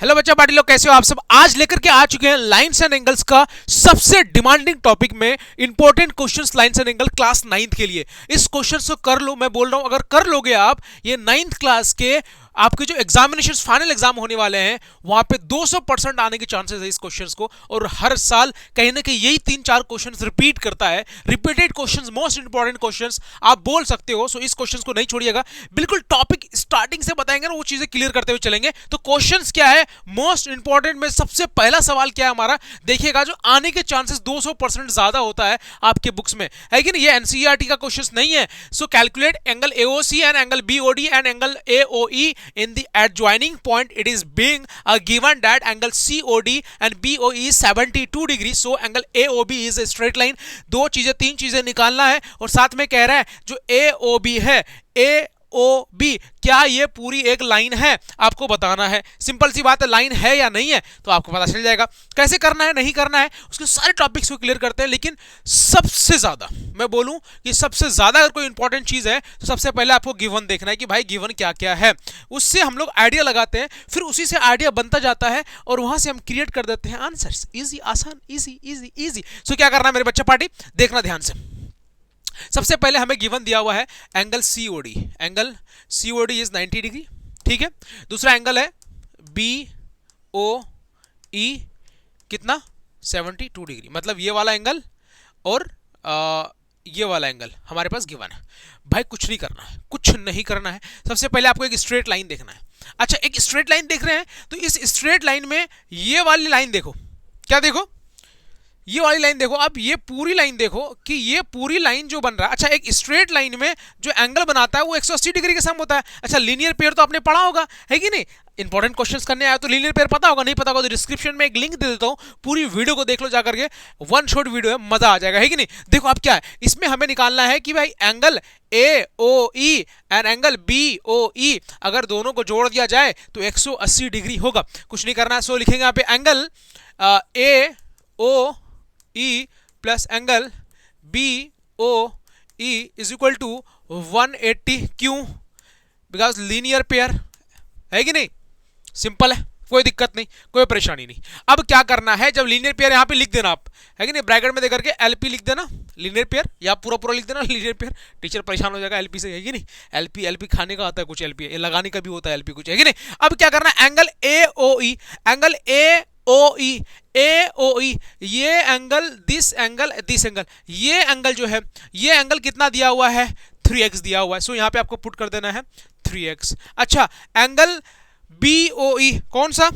Hello बच्चा party लोग, कैसे हो आप सब। आज लेकर के आ चुके हैं लाइंस एंड एंगल्स का सबसे डिमांडिंग टॉपिक में important questions lines and angle class 9th के लिए। इस क्वेश्चन को कर लो, मैं बोल रहा हूं अगर कर लोगे आप ये 9th क्लास के आपके जो एग्जामिनेशन फाइनल एग्जाम होने वाले हैं वहां पे 200% आने के चांसेस है इस क्वेश्चंस को। और हर साल कहीं ना कहीं यही 3-4 क्वेश्चंस रिपीट करता है। Repeated questions, most important questions आप बोल सकते हो। सो इस क्वेश्चंस को नहीं छोड़िएगा, बिल्कुल टॉपिक स्टार्टिंग से बताएंगे ना, वो चीजें क्लियर करते हुए चलेंगे। तो क्वेश्चंस क्या है मोस्ट इंपॉर्टेंट में, सबसे पहला सवाल क्या है हमारा, देखिएगा जो आने के चांसेस 200% ज्यादा होता है आपके बुक्स में, है कि नहीं। ये एनसीईआरटी का क्वेश्चंस नहीं है। सो calculate angle AOC and angle BOD and angle AOE in the adjoining point. It is being given that angle COD and BOE is 72 degree, so angle AOB is a straight line. दो चीजें, तीन चीजें निकालना है और साथ में कह रहा है जो AOB है, AOB क्या ये पूरी एक लाइन है, आपको बताना है। सिंपल सी बात है, लाइन है या नहीं है तो आपको पता चल जाएगा। कैसे करना है, नहीं करना है, उसके सारे टॉपिक्स को क्लियर करते हैं। लेकिन सबसे ज्यादा मैं बोलूं कि सबसे ज्यादा अगर कोई इंपॉर्टेंट चीज है तो सबसे पहले आपको गिवन देखना है कि भाई गिवन क्या क्या है। उससे हम लोग आइडिया लगाते हैं, फिर उसी से आइडिया बनता जाता है और वहां से हम क्रिएट कर देते हैं आंसर्स। इजी, आसान, इजी इजी इजी। सो क्या करना है मेरे बच्चा पार्टी, देखना ध्यान से। सबसे पहले हमें गिवन दिया हुआ है angle COD, angle COD is 90 degree, ठीक है। दूसरा एंगल है बी ओ ई, कितना 72 डिग्री, मतलब ये वाला एंगल और ये वाला एंगल हमारे पास गिवन है। भाई कुछ नहीं करना है, कुछ नहीं करना है। सबसे पहले आपको एक स्ट्रेट लाइन देखना है। अच्छा, एक स्ट्रेट लाइन देख रहे हैं तो इस स्ट्रेट लाइन में ये वाली लाइन देखो, क्या देखो, ये वाली लाइन देखो। अब ये पूरी लाइन देखो कि ये पूरी लाइन जो बन रहा है, अच्छा एक स्ट्रेट लाइन में जो एंगल बनाता है वो 180 डिग्री के सम होता है। अच्छा लीनियर पेयर तो आपने पढ़ा होगा, है कि नहीं। इंपॉर्टेंट क्वेश्चंस करने आया तो लीनियर पेयर पता होगा, नहीं पता होगा तो डिस्क्रिप्शन में एक लिंक दे देता हूं, पूरी वीडियो को देख लो जाकर के, वन शॉट वीडियो है, मजा आ जाएगा, है कि नहीं। देखो अब क्या है, इसमें हमें निकालना है कि भाई angle A O E and angle B O E अगर दोनों को जोड़ दिया जाए तो 180 डिग्री होगा। कुछ नहीं करना है। सो लिखेंगे यहाँ पे angle A O E plus angle B O E is equal to 180, क्यों, बिकॉज लीनियर पेयर, है कि नहीं। सिंपल है, कोई दिक्कत नहीं, कोई परेशानी नहीं। अब क्या करना है, जब लीनियर पेयर यहां पे लिख देना आप, है कि नहीं, ब्रैकेट में देकर के एलपी लिख देना लीनियर पेयर, या पूरा पूरा लिख देना लीनियर पेयर। टीचर परेशान हो जाएगा एलपी से, है कि नहीं। एलपी एलपी खाने का आता है कुछ, एलपी लगाने का भी होता है एलपी कुछ, है कि नहीं। अब क्या करना है, angle A O E, angle A O E, A O ई, ये angle, this angle, this angle, ये एंगल जो है, ये एंगल कितना दिया हुआ है, 3x दिया हुआ है। सो यहां पे आपको पुट कर देना है 3x। अच्छा एंगल बी ओ ई, कौन सा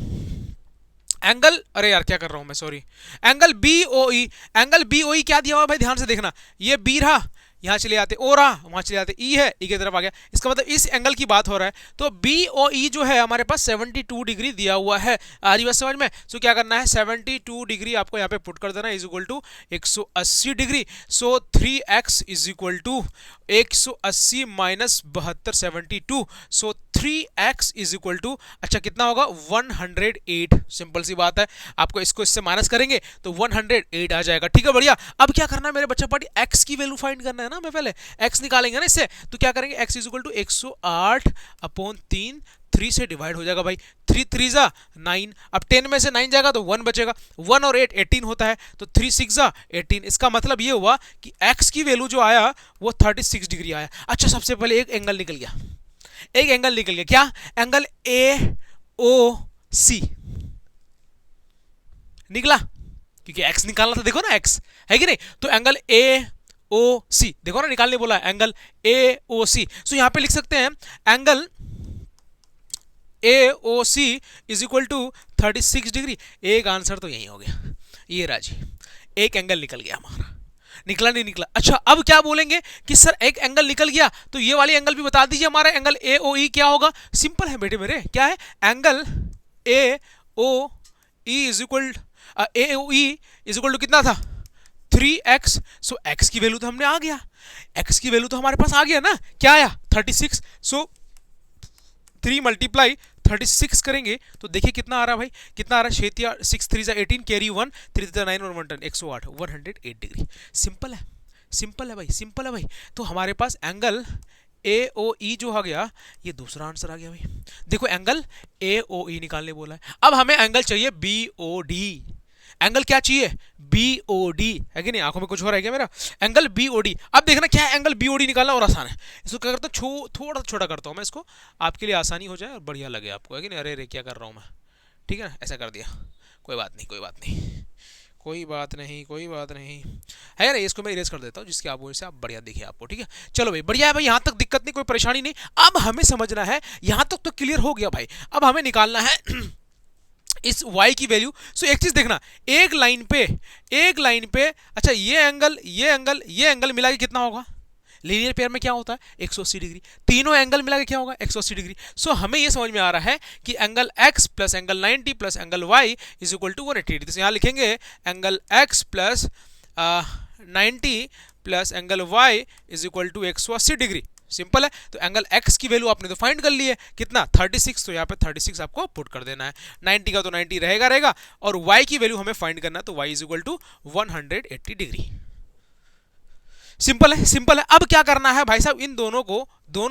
एंगल, अरे यार क्या कर रहा हूं मैं, सॉरी, एंगल बी ओ ई, एंगल बी ओ ई क्या दिया हुआ भाई, ध्यान से देखना, ये बी रहा, यहां चले आते ओ रहा, वहां चले आते ई है, ई की तरफ आ गया, इसका मतलब इस एंगल की बात हो रहा है। तो बी ओ ई जो है हमारे पास 72 डिग्री दिया हुआ है। आ रही बात समझ में। सो क्या करना है, 72 डिग्री आपको यहाँ पे पुट कर देना, is equal to 180 degree. So 3x is equal to 180 minus 72, 72। So 3x is equal to, अच्छा कितना होगा, 108। सिंपल सी बात है, आपको इसको इससे माइनस करेंगे तो 108 आ जाएगा, ठीक है, बढ़िया। अब क्या करना है मेरे बच्चा पार्टी, x की वैल्यू फाइंड करना है ना, मैं पहले x निकालेंगे ना इससे, तो क्या करेंगे, x is equal to 108 upon 3, 3 से डिवाइड हो जाएगा भाई, 3 3 जा 9, अब 10 में से 9 जाएगा तो 1 बचेगा, 1 और 8 18 होता है, तो 3 6 जा 18। इसका मतलब ये हुआ कि x की वैल्यू जो आया वो 36 डिग्री आया। अच्छा सबसे पहले एक एंगल निकल गया, एक एंगल निकल गया, क्या, एंगल ए ओ सी निकला, क्योंकि x निकालना था, देखो ना x, है कि नहीं। तो एंगल ए ओ सी, देखो ना निकालने बोला, एंगल ए ओ सी। सो यहां पे लिख सकते हैं angle A O C is equal to 36 degree. एक आंसर तो यही हो गया, ये राजी, एक एंगल निकल गया हमारा, निकला नहीं निकला। अच्छा अब क्या बोलेंगे कि सर एक एंगल निकल गया तो ये वाली एंगल भी बता दीजिए, हमारा एंगल ए ओ ई क्या होगा। सिंपल है बेटे मेरे, क्या है, angle A O E is equal, A O E is equal to कितना था, 3x। सो x की वैल्यू तो हमने आ गया, x की वैल्यू तो हमारे पास आ गया ना, क्या आया 36। सो 3 मल्टीप्लाई 36 करेंगे तो देखिए कितना आ रहा है भाई, कितना आ रहा है, 6 3 18, कैरी 1, 3 9 और 1 10, 108, 108 डिग्री। सिंपल है, सिंपल है भाई, सिंपल है भाई। तो हमारे पास एंगल ए ओ ई जो आ गया ये दूसरा आंसर आ गया भाई। देखो एंगल ए ओ ई निकालने बोला है, अब हमें एंगल चाहिए बी ओ डी। एंगल क्या चाहिए? बी ओ डी, है कि नहीं? आंखों में कुछ हो रहा है क्या मेरा? Angle B O D. अब देखना क्या है, एंगल बी ओ डी निकालना और आसान है। इसको क्या करता हूँ, थोड़ा छोटा करता हूँ मैं इसको, आपके लिए आसानी हो जाए और बढ़िया लगे आपको, है कि नहीं? अरे रे क्या कर रहा हूँ मैं, ठीक है ना, ऐसा कर दिया, कोई बात नहीं, कोई बात नहीं, कोई बात नहीं, कोई बात नहीं, है ना? इसको मैं इरेज कर देता हूँ जिसकी आप वजह से आप बढ़िया दिखे आपको, ठीक है? चलो भाई बढ़िया है भाई, यहाँ तक दिक्कत नहीं, कोई परेशानी नहीं। अब हमें समझना है, यहाँ तक तो क्लियर हो गया भाई, अब हमें निकालना है इस y की वैल्यू। सो एक चीज देखना, एक लाइन पे अच्छा ये एंगल मिला के कितना होगा? लीनियर पेयर में क्या होता है? 180 डिग्री। तीनों एंगल मिला के क्या होगा? 180 डिग्री। सो हमें ये समझ में आ रहा है कि angle x plus angle 90 plus angle y is equal to 180 degree. तो यहां लिखेंगे angle x plus 90 plus angle y is equal to 180 degree. Simple है। तो एंगल x की वैल्यू आपने तो फाइंड कर ली है, कितना? 36। तो यहाँ पे 36 आपको पुट कर देना है। 90 का तो 90 रहेगा, और y की वैल्यू हमें फाइंड करना है, तो y is equal to 180 degree. Simple है, सिंपल है। अब क्या करना है भाई साहब, इन दोनों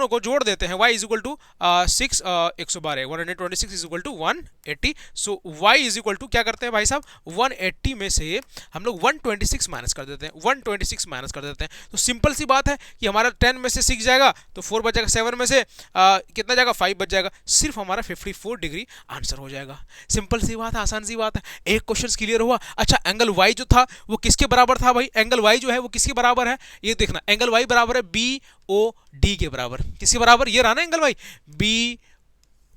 को जोड़ देते हैं। y is equal to 112 126 is equal to 180। So y is equal to क्या करते हैं भाई साहब, 180 में से हम लोग 126 माइनस कर देते हैं, 126 माइनस कर देते हैं। तो सिंपल सी बात है कि हमारा 10 में से 6 जाएगा तो 4 बच जाएगा, 7 में से कितना जाएगा? 5 बच जाएगा, सिर्फ हमारा 54 डिग्री आंसर हो जाएगा। सिंपल सी बात है, आसान सी बात है। एक क्वेश्चन क्लियर हुआ। अच्छा एंगल y जो था वो किसके बराबर था भाई? एंगल y जो है वो किसके बराबर है? ये देखना, एंगल y बराबर है बी ओ डी के बराबर। किसके बराबर? ये रहा ना angle y, B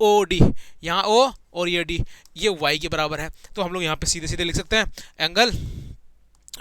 O D, यहाँ ओ और ये डी, ये y के बराबर है। तो हम लोग यहाँ पे सीधे सीधे लिख सकते हैं angle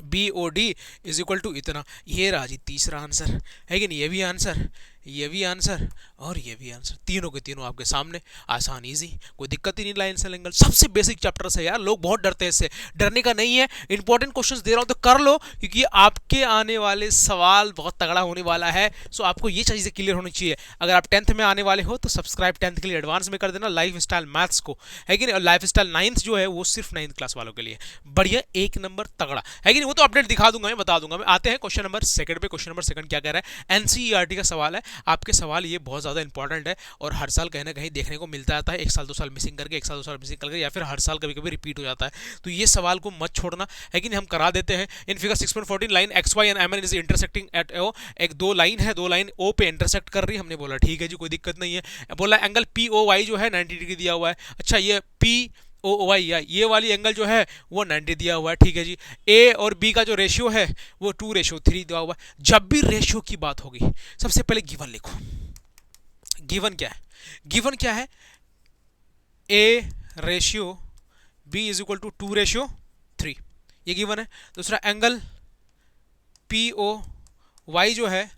B O D is equal to इतना। ये रहा जी तीसरा आंसर, है कि नहीं? ये भी आंसर, ये भी आंसर और ये भी आंसर, तीनों के तीनों आपके सामने, आसान इजी, कोई दिक्कत ही नहीं। लाइन से एंगल सबसे बेसिक चैप्टर है यार, लोग बहुत डरते हैं इससे, डरने का नहीं है। इंपॉर्टेंट क्वेश्चंस दे रहा हूं तो कर लो, क्योंकि आपके आने वाले सवाल बहुत तगड़ा होने वाला है। सो आपको ये चीजें क्लियर होनी चाहिए। अगर आप 10th में आने वाले हो तो सब्सक्राइब 10th के लिए एडवांस में कर देना लाइफ स्टाइल मैथ्स को, है कि नहीं? और लाइफ स्टाइल 9th जो है वो सिर्फ 9th क्लास वालों के लिए, बढ़िया, एक नंबर तगड़ा, है कि नहीं? वो तो अपडेट दिखा दूंगा, मैं बता दूंगा। मैं आते हैं क्वेश्चन नंबर सेकंड पे। क्वेश्चन नंबर सेकंड क्या कह रहा है? एनसीईआरटी का सवाल है। आपके सवाल ये बहुत ज़्यादा इंपॉर्टेंट है और हर साल कहीं ना कहीं देखने को मिलता रहता है, 1 साल 2 साल मिसिंग करके, 1 साल 2 साल मिसिंग करके, या फिर हर साल कभी कभी रिपीट हो जाता है। तो ये सवाल को मत छोड़ना, है कि नहीं? हम करा देते हैं। In figure 6.14 line X Y and M N is intersecting at O. एक दो लाइन है, दो लाइन ओ पे इंटरसेक्ट कर रही है। हमने बोला ठीक है जी, कोई दिक्कत नहीं है। बोला एंगल पी ओ वाई जो है 90 डिग्री दिया हुआ है। अच्छा ये पी ओ वाई, ये वाली एंगल जो है वो 90 दिया हुआ है, ठीक है जी। ए और बी का जो रेशियो है वो 2:3 दिया हुआ है। जब भी रेशियो की बात होगी सबसे पहले गिवन लिखो। गिवन क्या है? गिवन क्या है? A ratio B is equal to 2:3, ये गिवन है। दूसरा एंगल पी ओ वाई जो है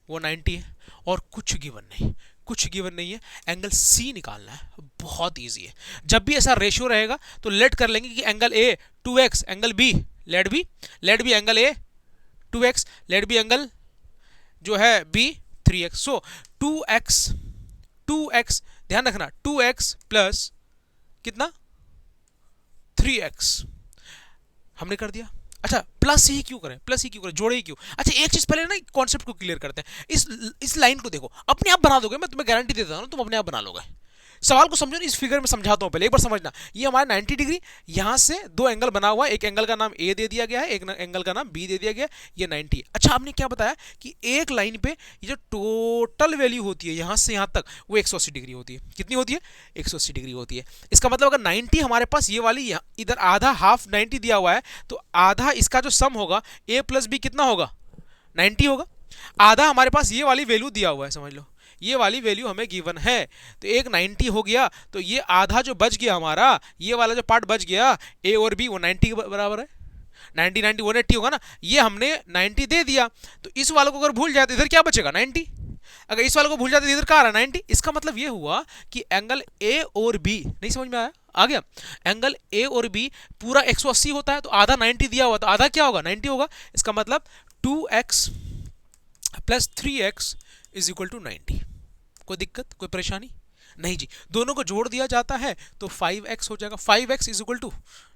वो 90 है, और कुछ गिवन नहीं, कुछ गिवन नहीं है। एंगल सी निकालना है, बहुत इजी है। जब भी ऐसा रेशियो रहेगा तो लेट कर लेंगे कि angle A 2x, angle B let be angle A 2x, let be angle जो है बी 3x। सो 2x ध्यान रखना, 2x प्लस कितना? 3x हमने कर दिया। अच्छा प्लस ही क्यों करें, प्लस ही क्यों करें, जोड़े ही क्यों? अच्छा एक चीज पहले ना कॉन्सेप्ट को क्लियर करते हैं। इस लाइन को देखो, अपने आप बना दोगे, मैं तुम्हें गारंटी देता हूं, तुम अपने आप बना लोगे। सवाल को समझो, इस फिगर में समझाता हूं, पहले एक बार समझना। ये हमारा 90 डिग्री, यहां से दो एंगल बना हुआ है, एक एंगल का नाम ए दे दिया गया है, एक एंगल का नाम बी दे दिया गया है, ये 90। अच्छा आपने क्या बताया कि एक लाइन पे ये जो टोटल वैल्यू होती है यहां से यहां तक वो 180 डिग्री होती है। कितनी होती है? 180 डिग्री होती है। इसका मतलब अगर 90 हमारे पास ये वाली इधर आधा हाफ 90 दिया हुआ है, तो आधा इसका जो सम होगा ए प्लस बी कितना होगा? 90 होगा। आधा हमारे पास ये वाली वैल्यू दिया हुआ है, समझ लो ये वाली वैल्यू हमें गिवन है, तो एक 90 हो गया। तो ये आधा जो बच गया हमारा, ये वाला जो पार्ट बच गया ए और बी, वो 90 के बराबर है। 90 90 180 होगा ना, ये हमने 90 दे दिया। तो इस वाले को अगर भूल जाए तो इधर क्या बचेगा? 90। अगर इस वाले को भूल जाते तो इधर क्या आ रहा है? 90। इसका मतलब ये हुआ कि एंगल ए और बी, नहीं समझ में आया? आ गया? एंगल ए और बी पूरा 180 होता है, तो आधा 90 दिया हुआ, तो आधा क्या होगा? 90 होगा। इसका मतलब 2x plus 3x is equal to 90। कोई दिक्कत, कोई परेशानी? नहीं जी, दोनों को जोड़ दिया जाता है तो 5x हो जाएगा। 5x इज इक्वल टू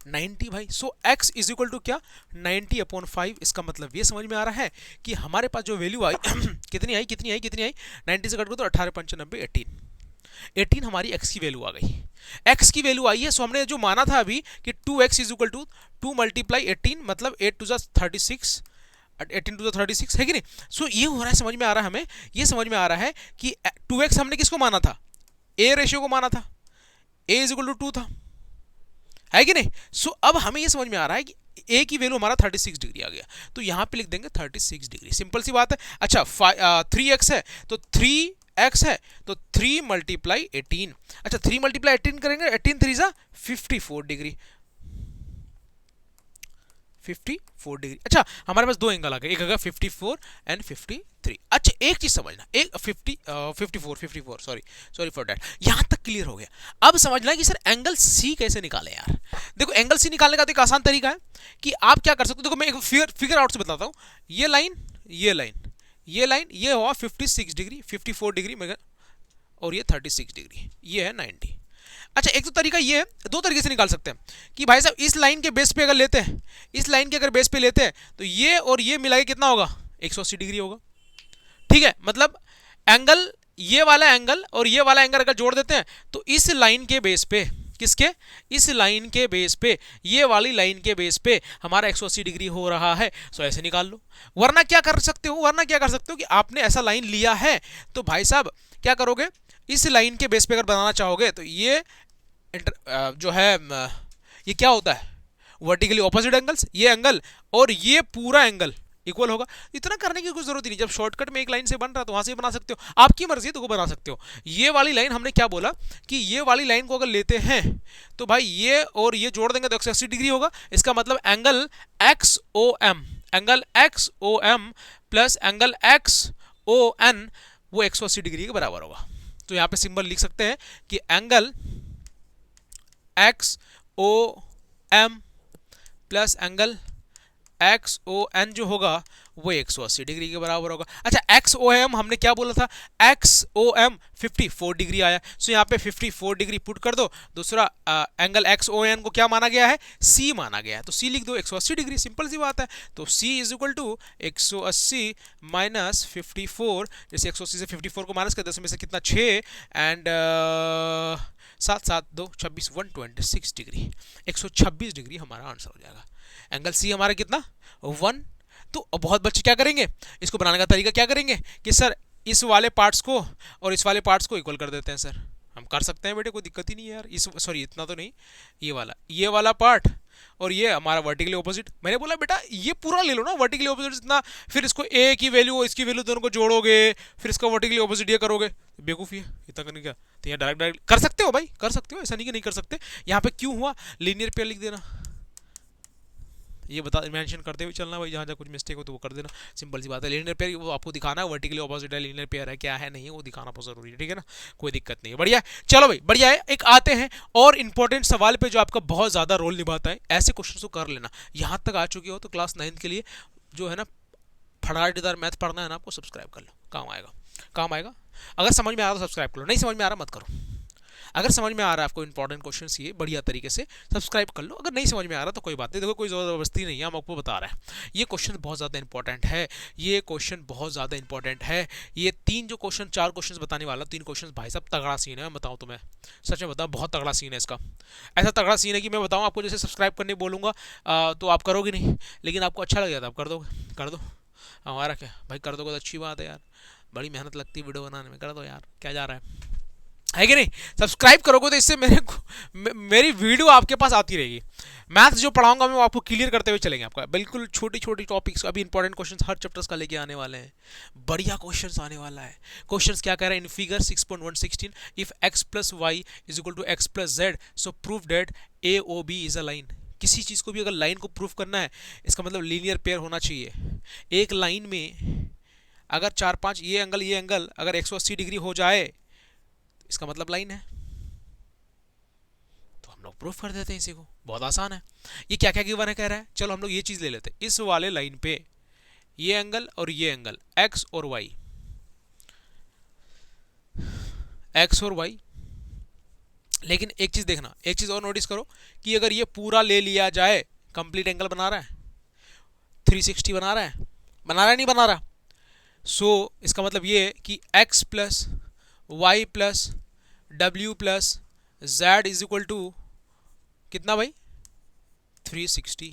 90 भाई। सो x इज इक्वल टू क्या, 90/5। इसका मतलब ये समझ में आ रहा है कि हमारे पास जो वैल्यू आई कितनी आई, 90 से कट करो तो 18 × 5 = 90, 18 हमारी x की वैल्यू आ गई। x की वैल्यू आई है, सो हमने जो माना था अभी कि 2x इज इक्वल टू 2 × 18 मतलब 8 to the 36, 18 to the 36 है कि नहीं। सो ये हो रहा है, समझ में आ रहा है हमें, ये समझ में आ रहा है कि 2x हमने किसको माना था, a रेशियो को माना था, a इज इक्वल टू 2 था, है कि नहीं। सो अब हमें ये समझ में आ रहा है कि a की वैल्यू हमारा 36 डिग्री आ गया, तो यहां पे लिख देंगे 36 डिग्री, सिंपल सी बात है। अच्छा 3x है तो 3x है तो 3 × 18, अच्छा 3 × 18 करेंगे, 18 3 = 54 डिग्री, 54 डिग्री। अच्छा हमारे पास दो एंगल आ गए, एक आएगा 54 एंड 53। अच्छा एक चीज समझना, एक 54 सॉरी फॉर दैट, यहां तक क्लियर हो गया। अब समझना कि सर एंगल सी कैसे निकाले यार। देखो एंगल सी निकालने का तो एक आसान तरीका है कि आप क्या कर सकते हो, देखो मैं एक फिगर आउट से बताता हूं, ये लाइन ये लाइन ये लाइन ये हुआ 56 डिग्री, 54 डिग्री और ये 36 डिग्री, ये है 90। अच्छा एक तो तरीका ये है, दो तरीके से निकाल सकते हैं कि भाई साहब इस लाइन के बेस पे अगर लेते हैं, इस लाइन के अगर बेस पे लेते हैं तो ये और ये मिला के कितना होगा, 180 डिग्री होगा, ठीक है। मतलब एंगल, ये वाला एंगल और ये वाला एंगल अगर जोड़ देते हैं तो इस लाइन के बेस पे, किसके, इस लाइन के बेस पे, ये वाली लाइन के बेस पे हमारा 180 डिग्री हो रहा है। सो ऐसे निकाल लो। वरना क्या कर सकते हो, वरना क्या कर सकते हो कि आपने ऐसा लाइन लिया है तो भाई साहब क्या करोगे, इस लाइन के बेस पे अगर बनाना चाहोगे तो ये जो है ये क्या होता है, वर्टिकली ऑपोजिट एंगल्स, ये एंगल और ये पूरा एंगल इक्वल होगा। इतना करने की कोई जरूरत ही नहीं, जब शॉर्टकट में एक लाइन से बन रहा है तो वहां से बना सकते हो, आपकी मर्जी है तो वो बना सकते हो। ये वाली लाइन हमने क्या बोला कि ये वाली लाइन को अगर लेते हैं तो भाई ये और ये जोड़ देंगे तो 180 डिग्री होगा। इसका मतलब angle XOM, angle XOM plus angle XON वो 180 डिग्री के बराबर होगा। तो यहां पे सिंबल लिख सकते हैं कि angle XOM plus angle XON जो होगा वो 180 डिग्री के बराबर होगा। अच्छा XOM हमने क्या बोला था, XOM 54 डिग्री आया, सो यहाँ पे 54 डिग्री पुट कर दो। दूसरा एंगल XON को क्या माना गया है, C माना गया है, तो C लिख दो 180 डिग्री, सिंपल सी बात है। तो C is equal to 180 minus 54, जैसे 180 से 54 को माइनस कर 10 में से कितना 6 एंड 7 7 2 26 126 डिग्री, 126 डिग्री हमारा आंसर हो जाएगा। एंगल सी हमारा कितना 1। तो बहुत बच्चे क्या करेंगे, इसको बनाने का तरीका क्या करेंगे कि सर इस वाले पार्ट्स को और इस वाले पार्ट्स को इक्वल कर देते हैं। सर हम कर सकते हैं बेटे, कोई दिक्कत ही नहीं है यार। इस सॉरी इतना तो नहीं, ये वाला पार्ट और ये हमारा वर्टिकली ऑपोजिट। मैंने बोला बेटा ये पूरा ले लो ना वर्टिकली ऑपोजिट इतना, फिर इसको ए की वैल्यू इसकी वैल्यू दोनों को जोड़ोगे, फिर इसका वर्टिकली ऑपोजिट ये करोगे, बेवकूफ़ी है इतना करने का। तो यहाँ डायरेक्ट कर सकते हो भाई, कर सकते हो, ऐसा नहीं कि नहीं कर सकते। यहाँ पे क्यों हुआ, लीनियर पेयर लिख देना, ये बता मेंशन करते हुए चलना भाई, जहाँ जहाँ कुछ मिस्टेक हो तो वो कर देना, सिंपल सी बात है। लीनियर पेयर वो आपको दिखाना है, वर्टिकली ऑपोजिट है, लीनियर पेयर है क्या है नहीं है वो दिखाना बहुत जरूरी है, ठीक है ना, कोई दिक्कत नहीं है। बढ़िया है, चलो भाई बढ़िया है। एक आते हैं और इंपॉर्टेंट सवाल पे जो आपका बहुत ज़्यादा रोल निभाता है, ऐसे क्वेश्चन को कर लेना। यहाँ तक आ चुके हो तो क्लास 9 के लिए जो है ना फटाफट मैथ पढ़ना है ना आपको, सब्सक्राइब कर लो, काम आएगा, काम आएगा। अगर समझ में आ रहा तो सब्सक्राइब करो, नहीं समझ में आ रहा मत करो। अगर समझ में आ रहा है आपको इंपॉर्टेंट क्वेश्चन ये बढ़िया तरीके से सब्सक्राइब कर लो, अगर नहीं समझ में आ रहा तो कोई बात नहीं, देखो कोई ज़बरदस्ती नहीं है, हम आपको बता रहे हैं। ये क्वेश्चन बहुत ज़्यादा इंपॉर्टेंट है, ये क्वेश्चन बहुत ज़्यादा इंपॉर्टेंट है। ये तीन जो क्वेश्चन 4 क्वेश्चन बताने वाला, 3 क्वेश्चन भाई साहब तगड़ा सीन है, मैं बताऊँ तुम्हें, सच में बताऊँ बहुत तगड़ा सीन है इसका। ऐसा तगड़ा सीन है कि मैं बताऊँ आपको, जैसे सब्सक्राइब करने बोलूँगा तो आप करोगे नहीं, लेकिन आपको अच्छा लगेगा तो आप कर दोगे, कर दो। हमारा क्या भाई, कर दोगे तो अच्छी बात है यार, बड़ी मेहनत लगती है वीडियो बनाने में, कर दो यार, क्या जा रहा है कि नहीं। सब्सक्राइब करोगे तो इससे मेरी वीडियो आपके पास आती रहेगी। मैथ्स जो पढ़ाऊंगा मैं वो आपको क्लियर करते हुए चलेंगे, आपका बिल्कुल छोटी छोटी टॉपिक्स, अभी इंपॉर्टेंट क्वेश्चंस हर चैप्टर्स का लेके आने वाले हैं, बढ़िया क्वेश्चंस आने वाला है। क्वेश्चंस क्या कह रहा है, in figure 6.116 if x plus Y is equal to X plus Z so prove that A O B is a line. किसी चीज़ को भी अगर लाइन को प्रूफ करना है, इसका मतलब लीनियर पेयर होना चाहिए। एक लाइन में अगर 4-5 ये एंगल अगर 180 डिग्री हो जाए इसका मतलब लाइन है, तो हम लोग प्रूफ कर देते हैं इसी को, बहुत आसान है। ये क्या क्या गिवन है कह रहा है, चलो हम लोग ये चीज ले लेते हैं। इस वाले लाइन पे ये एंगल और ये एंगल x और y लेकिन एक चीज देखना, एक चीज और नोटिस करो कि अगर ये पूरा ले लिया जाए, कंप्लीट एंगल बना रहा है, 360 बना रहा है, बना रहा है नहीं बना रहा। सो इसका मतलब ये कि x plus Y plus W plus Z is equal to कितना भाई, 360।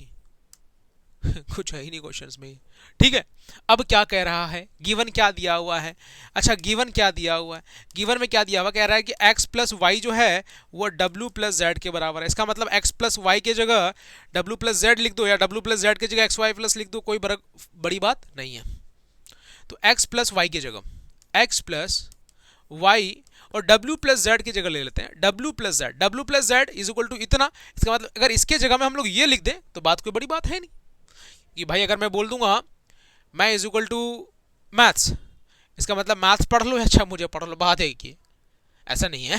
कुछ है ही नहीं क्वेश्चंस में, ठीक है। अब क्या कह रहा है, गिवन क्या दिया हुआ है, अच्छा गिवन क्या दिया हुआ है, गिवन में क्या दिया हुआ, कह रहा है कि x प्लस वाई जो है वो w प्लस जेड के बराबर है। इसका मतलब x प्लस वाई के जगह w प्लस जेड लिख दो या w प्लस जेड की जगह एक्स वाई प्लस लिख दो, कोई बड़ी बात नहीं है। तो x प्लस वाई की जगह x प्लस वाई और w प्लस जेड की जगह ले लेते हैं w plus Z is equal to इतना। इसका मतलब अगर इसके जगह में हम लोग ये लिख दें तो बात कोई बड़ी बात है नहीं कि भाई अगर मैं बोल दूंगा मैं इज इक्वल टू मैथ्स, इसका मतलब मैथ्स पढ़ लो, अच्छा मुझे पढ़ लो, बात है कि ऐसा नहीं है,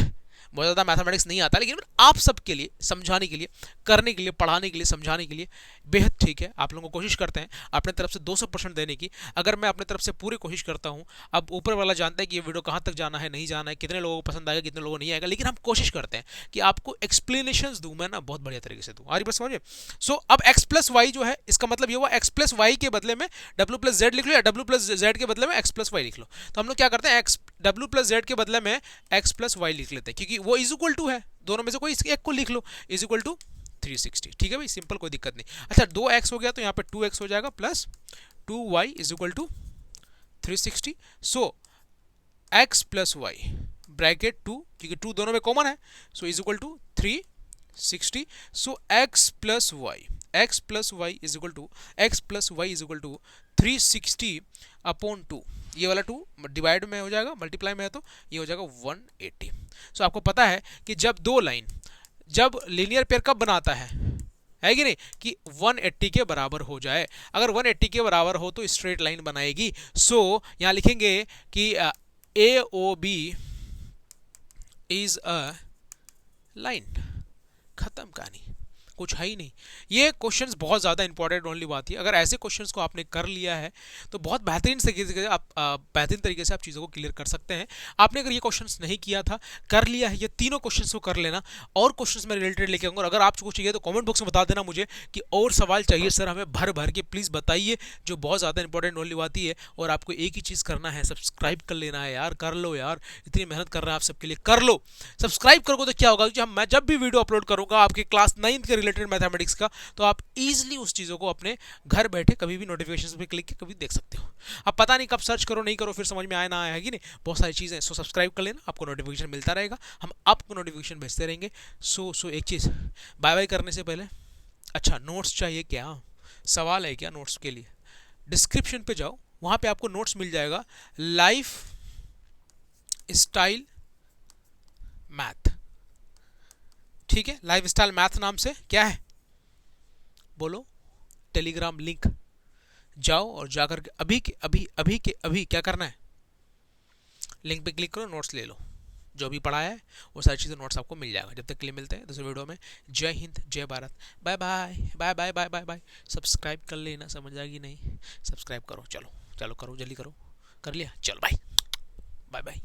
बहुत ज़्यादा मैथमेटिक्स नहीं आता, लेकिन आप सबके लिए समझाने के लिए, करने के लिए, पढ़ाने के लिए, समझाने के लिए बेहद ठीक है। आप लोगों को कोशिश करते हैं अपने तरफ से 200% देने की। अगर मैं अपने तरफ से पूरी कोशिश करता हूँ, अब ऊपर वाला जानता है कि ये वीडियो कहाँ तक जाना है, नहीं जाना है, कितने लोगों को पसंद आएगा, कितने लोगों को नहीं आएगा, लेकिन हम कोशिश करते हैं कि आपको एक्सप्लेनेशन दूँ मैं ना बहुत बढ़िया तरीके से दूँ। आरी बात समझिए। सो अब एक्स प्लस वाई जो है, इसका मतलब ये हुआ एक्स प्लस वाई के बदले में डब्ल्यू प्लस जेड लिख लो या डब्ल्यू प्लस जेड के बदले में एक्स प्लस वाई लिख लो। तो हम लोग क्या करते हैं, एक्स डब्ल्यू प्लस जेड के बदले में एक्स प्लस वाई लिख लेते हैं, क्योंकि वो इज इक्वल टू है, दोनों में से कोई एक को लिख लो, इज इक्वल टू 360। ठीक है भाई, सिंपल, कोई दिक्कत नहीं। अच्छा 2x हो गया तो यहाँ पे 2x हो जाएगा plus 2y is equal to 360। So x plus Y bracket 2, क्योंकि 2 दोनों में कॉमन है, so is equal to 360। So x plus Y is equal to 360 upon 2, ये वाला 2 डिवाइड में हो जाएगा, मल्टीप्लाई में है तो ये हो जाएगा 180। सो आपको पता है कि जब दो लाइन, जब लीनियर पेयर कब बनाता है कि नहीं, कि 180 के बराबर हो जाए। अगर 180 के बराबर हो तो स्ट्रेट लाइन बनाएगी। सो यहां लिखेंगे कि A O B is a line, खत्म कहानी, कुछ है ही नहीं। ये क्वेश्चंस बहुत ज़्यादा इंपॉर्टेंट ओनली बात है, अगर ऐसे क्वेश्चंस को आपने कर लिया है तो बहुत बेहतरीन तरीके से आप चीज़ों को क्लियर कर सकते हैं। आपने अगर ये क्वेश्चंस नहीं किया था, कर लिया है, ये तीनों क्वेश्चंस को कर लेना, और क्वेश्चंस में रिलेटेड लेके आऊँगा। अगर आपको चाहिए तो कमेंट बॉक्स में बता देना मुझे कि और सवाल चाहिए सर हमें, भर भर के प्लीज़ बताइए, जो बहुत ज़्यादा इंपॉर्टेंट ओनली बात ही है। और आपको एक ही चीज़ करना है, सब्सक्राइब कर लेना है यार, कर लो यार, इतनी मेहनत कर रहे हैं आप सबके लिए, कर लो। सब्सक्राइब करोगे तो क्या होगा कि मैं जब भी वीडियो अपलोड करूँगा आपके क्लास 9 के रिलेटेड मैथमेटिक्स का, तो आप इजीली उस चीज़ों को अपने घर बैठे कभी भी नोटिफिकेशन पे क्लिक करके कभी देख सकते हो। अब पता नहीं कब सर्च करो नहीं करो, फिर समझ में आए ना आए, कि नहीं, बहुत सारी चीज़ें। सो सब्सक्राइब कर लेना, आपको नोटिफिकेशन मिलता रहेगा, हम आपको नोटिफिकेशन भेजते रहेंगे। सो एक चीज़, बाय बाय करने से पहले, अच्छा नोट्स चाहिए क्या, सवाल है क्या नोट्स के लिए, डिस्क्रिप्शन पे जाओ, वहाँ पे आपको नोट्स मिल जाएगा, लाइफ स्टाइल मैथ, ठीक है, लाइफ स्टाइल मैथ नाम से क्या है बोलो, टेलीग्राम लिंक, जाओ और जाकर के अभी क्या करना है, लिंक पे क्लिक करो, नोट्स ले लो, जो भी पढ़ा है वो सारी चीज़ें नोट्स आपको मिल जाएगा। जब तक के लिए मिलते हैं दूसरे वीडियो में, जय हिंद जय Bharat, bye bye bye bye bye bye bye. Subscribe कर लेना, समझ आएगी नहीं, सब्सक्राइब करो, चलो चलो करो, जल्दी करो, कर लिया, चलो बाय बाय बाय।